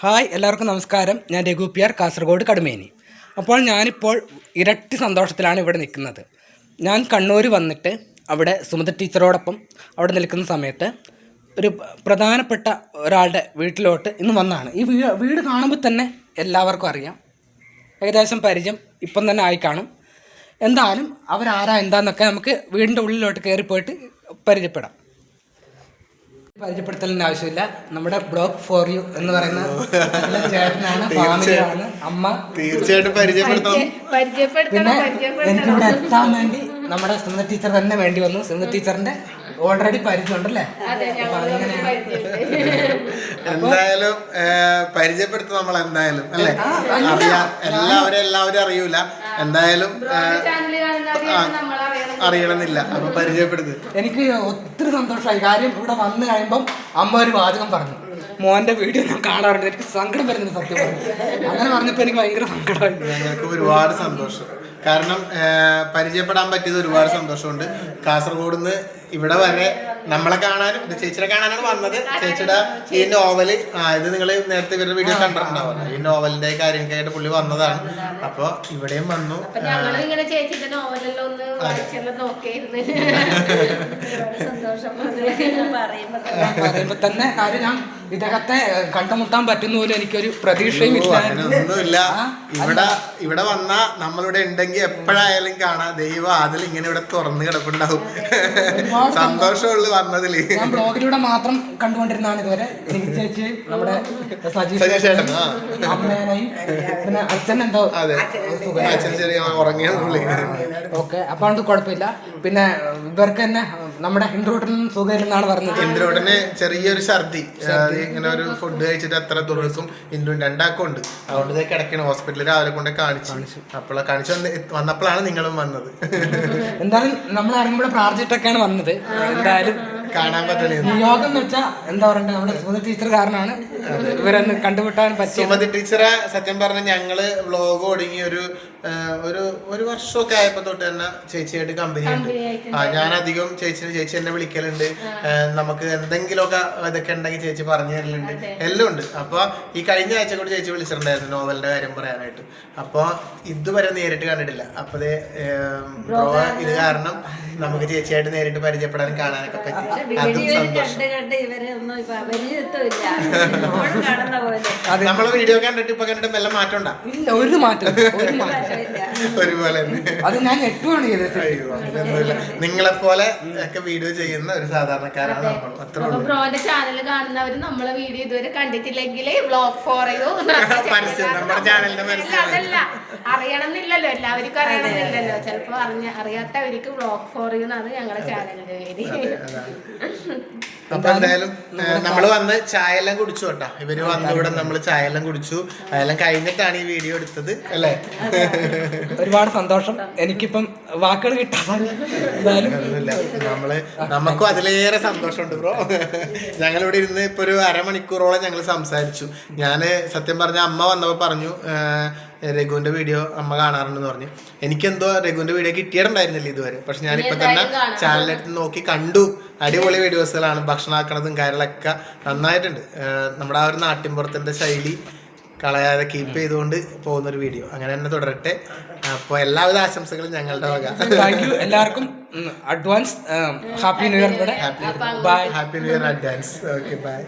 Hi എല്ലാവർക്കും നമസ്കാരം. ഞാൻ രഘു പി ആർ, കാസർഗോഡ് കടുമേനി. അപ്പോൾ ഞാനിപ്പോൾ ഇരട്ടി സന്തോഷത്തിലാണ് ഇവിടെ നിൽക്കുന്നത്. ഞാൻ കണ്ണൂർ വന്നിട്ട് അവിടെ സുമത ടീച്ചറോടൊപ്പം അവിടെ നിൽക്കുന്ന സമയത്ത് ഒരു പ്രധാനപ്പെട്ട ഒരാളുടെ വീട്ടിലോട്ട് ഇന്ന് വന്നതാണ്. ഈ വീട് കാണുമ്പോൾ തന്നെ എല്ലാവർക്കും അറിയാം, ഏകദേശം പരിചയം ഇപ്പം തന്നെ ആയി കാണും. എന്തായാലും അവരാരാ എന്താന്നൊക്കെ നമുക്ക് വീടിൻ്റെ ഉള്ളിലോട്ട് കയറിപ്പോയിട്ട് പരിചയപ്പെടാം. പരിചയപ്പെടുത്തലിൻ്റെ ആവശ്യമില്ല. നമ്മുടെ ബ്ലോഗ് ഫോർ യു എന്ന് പറയുന്ന ചേട്ടനാണ്, ഫാമിലിയാണ്, അമ്മ. തീർച്ചയായിട്ടും പരിചയപ്പെടുത്തണം. പിന്നെ എനിക്കിവിടെ എത്താൻ വേണ്ടി നമ്മുടെ സുന്ദർ ടീച്ചർ തന്നെ വേണ്ടി വന്നു. സുന്ദർ ടീച്ചറിന്റെ ഓൾറെഡി പരിചയമുണ്ടല്ലേ? എന്തായാലും പരിചയപ്പെടുത്തും നമ്മൾ എന്തായാലും, അല്ലേ? എല്ലാവരും അറിയൂല, എന്തായാലും അറിയണമെന്നില്ല. അപ്പൊ പരിചയപ്പെടുത്ത്. എനിക്ക് ഒത്തിരി സന്തോഷമായി. കാര്യം ഇവിടെ വന്നു കഴിയുമ്പം അമ്മ ഒരു വാചകം പറഞ്ഞു, മോന്റെ വീഡിയോ ഞാൻ കാണാറുണ്ട്, എനിക്ക് സങ്കടം വരുന്നത് സത്യം പറഞ്ഞു. അങ്ങനെ പറഞ്ഞപ്പോ എനിക്ക് ഭയങ്കര സങ്കടമായി. ഞങ്ങൾക്ക് ഒരുപാട് സന്തോഷം. കാരണം പരിചയപ്പെടാൻ പറ്റിയത് ഒരുപാട് സന്തോഷമുണ്ട്. കാസർഗോഡ് നിന്ന് ഇവിടെ വരെ നമ്മളെ കാണാനും ചേച്ചിയെ കാണാനാണ് വന്നത്. ചേച്ചിയുടെ ഈ നോവല്, ഇത് നിങ്ങൾ നേരത്തെ ഇവരുടെ വീഡിയോ കണ്ടിട്ടുണ്ടാവുമല്ലോ, ഈ നോവലിന്റെ കാര്യങ്ങളായിട്ട് പുള്ളി വന്നതാണ്. അപ്പൊ ഇവിടെയും വന്നു. പറയുമ്പോ തന്നെ കാര്യം ഞാൻ ഇദ്ദേഹത്തെ കണ്ടുമുട്ടാൻ പറ്റുന്ന പോലും എനിക്കൊരു പ്രതീക്ഷയും ഒന്നുമില്ല. ഇവിടെ വന്നാ നമ്മളിവിടെ ഉണ്ടെങ്കിൽ എപ്പോഴായാലും കാണാം. ദൈവം അതിൽ ഇങ്ങനെ ഇവിടെ തുറന്ന് കിടപ്പുണ്ടാവും. സന്തോഷമുള്ളു വന്നതില്. ഞാൻ ബ്ലോഗിലൂടെ മാത്രം കണ്ടുകൊണ്ടിരുന്നാണ് ഇതുവരെ. ചേച്ചി, നമ്മുടെ സജീഷേട്ടൻ, അമ്മേനെയും പിന്നെ അച്ഛൻ എന്തോ ഉറങ്ങിയ. ഓക്കെ, അപ്പൊ അത് കുഴപ്പമില്ല. പിന്നെ ഇവർക്ക് തന്നെ നമ്മുടെ ഇൻട്രോട്ടിനും സുഖമില്ലെന്നാണ് പറഞ്ഞത്. ഇൻട്രോട്ടിന് ചെറിയൊരു ഛർദി, ഇങ്ങനെ ഒരു ഫുഡ് കഴിച്ചിട്ട് അത്ര ദിവസം ഇൻട്രോ രണ്ടാക്കുണ്ട്. അതുകൊണ്ട് കിടക്കണം. ഹോസ്പിറ്റലിൽ രാവിലെ കൊണ്ട് കാണിച്ചു. അപ്പോൾ കാണിച്ചു വന്നപ്പോഴാണ് നിങ്ങളും വന്നത്. എന്തായാലും നമ്മൾ അറിയുമ്പോൾ പ്രാർത്ഥിച്ചിട്ടൊക്കെയാണ് വന്നത്. എന്തായാലും കാണാൻ പറ്റണേ. യോഗം എന്ന് വെച്ചാൽ എന്താ പറയണ്ടേ, നമ്മുടെ സുമതി ടീച്ചർ കാരണമാണ് ഇവരൊന്ന് കണ്ടുമുട്ടാൻ പറ്റിയത്. സുമതി ടീച്ചറെ സത്യം പറഞ്ഞ ഞങ്ങള് വ്ളോഗ് ഒടുങ്ങി ഒരു വർഷമൊക്കെ ആയപ്പോ തൊട്ട് തന്നെ ചേച്ചിയായിട്ട് കമ്പനി ഉണ്ട്. ഞാൻ അധികം ചേച്ചി എന്നെ വിളിക്കലുണ്ട്. നമുക്ക് എന്തെങ്കിലുമൊക്കെ ഇതൊക്കെ ഉണ്ടെങ്കിൽ ചേച്ചി പറഞ്ഞു തരലുണ്ട്, എല്ലാം ഉണ്ട്. അപ്പൊ ഈ കഴിഞ്ഞ ആഴ്ച കൂടി ചേച്ചി വിളിച്ചിട്ടുണ്ടായിരുന്നു നോവലിന്റെ കാര്യം പറയാനായിട്ട്. അപ്പൊ ഇതുവരെ നേരിട്ട് കണ്ടിട്ടില്ല. അപ്പൊ ഇത് കാരണം നമുക്ക് ചേച്ചിയായിട്ട് നേരിട്ട് പരിചയപ്പെടാനും കാണാനൊക്കെ പറ്റി. നമ്മളെ വീഡിയോ കണ്ടിട്ട് ഇപ്പൊ കണ്ടിട്ട് മെല്ലെ മാറ്റം ഉണ്ടാ? ഇല്ല, ഒരു മാറ്റം ഒരുപോലെ അത് ഞാൻ എട്ടുമാണ് ചെയ്തത്. നിങ്ങളെ പോലെ ഒക്കെ വീഡിയോ ചെയ്യുന്ന ഒരു സാധാരണക്കാരാണ് നമ്മൾ. ബ്രോന്റെ ചാനൽ കാണുന്നവര് നമ്മളെ വീഡിയോ ഇതുവരെ കണ്ടിട്ടില്ലെങ്കിൽ വ്ലോഗ് ഫോർ യു പരസ്യം, നമ്മുടെ ചാനലിന്റെ പരസ്യം. അതല്ല, അറിയണമെന്നില്ലല്ലോ, എല്ലാവർക്കും അറിയണമെന്നില്ലല്ലോ. ചിലപ്പോ അറിയാത്തവർക്ക് വ്ലോഗ് ഫോർ യു എന്നാണ് ഞങ്ങളുടെ ചാനലിന്റെ പേര്. അപ്പൊ എന്തായാലും നമ്മള് വന്ന് ചായ എല്ലാം കുടിച്ചു കേട്ടാ. ഇവര് വന്ന് ഇവിടെ നമ്മള് ചായ എല്ലാം കുടിച്ചു. അതെല്ലാം കഴിഞ്ഞിട്ടാണ് ഈ വീഡിയോ എടുത്തത്, അല്ലേ? ഒരുപാട് സന്തോഷം. എനിക്കിപ്പം വാക്കുകൾ കിട്ടാൻ നമുക്കും അതിലേറെ സന്തോഷമുണ്ട് ബ്രോ. ഞങ്ങളിവിടെ ഇരുന്ന് ഇപ്പൊ ഒരു അരമണിക്കൂറോളം ഞങ്ങൾ സംസാരിച്ചു. ഞാന് സത്യം പറഞ്ഞ അമ്മ വന്നപ്പോ പറഞ്ഞു രഘുവിന്റെ വീഡിയോ അമ്മ കാണാറുണ്ടെന്ന് പറഞ്ഞു. എനിക്കെന്തോ രഘുവിന്റെ വീഡിയോ കിട്ടിയിട്ടുണ്ടായിരുന്നില്ല ഇതുവരെ. പക്ഷെ ഞാനിപ്പോ തന്നെ ചാനലെടുത്ത് നോക്കി കണ്ടു. അടിപൊളി വീഡിയോസുകളാണ്. ഭക്ഷണമാക്കണതും കാര്യങ്ങളൊക്കെ നന്നായിട്ടുണ്ട്. നമ്മുടെ ആ ഒരു നാട്ടിൻപുറത്തിന്റെ ശൈലി കളയാതെ കീപ്പ് ചെയ്തുകൊണ്ട് പോകുന്നൊരു വീഡിയോ അങ്ങനെ തന്നെ തുടരട്ടെ. അപ്പോൾ എല്ലാവിധ ആശംസകളും ഞങ്ങളുടെ വക. താങ്ക് യു എല്ലാവർക്കും. Advance happy new year. Happy new year advance. Okay, by.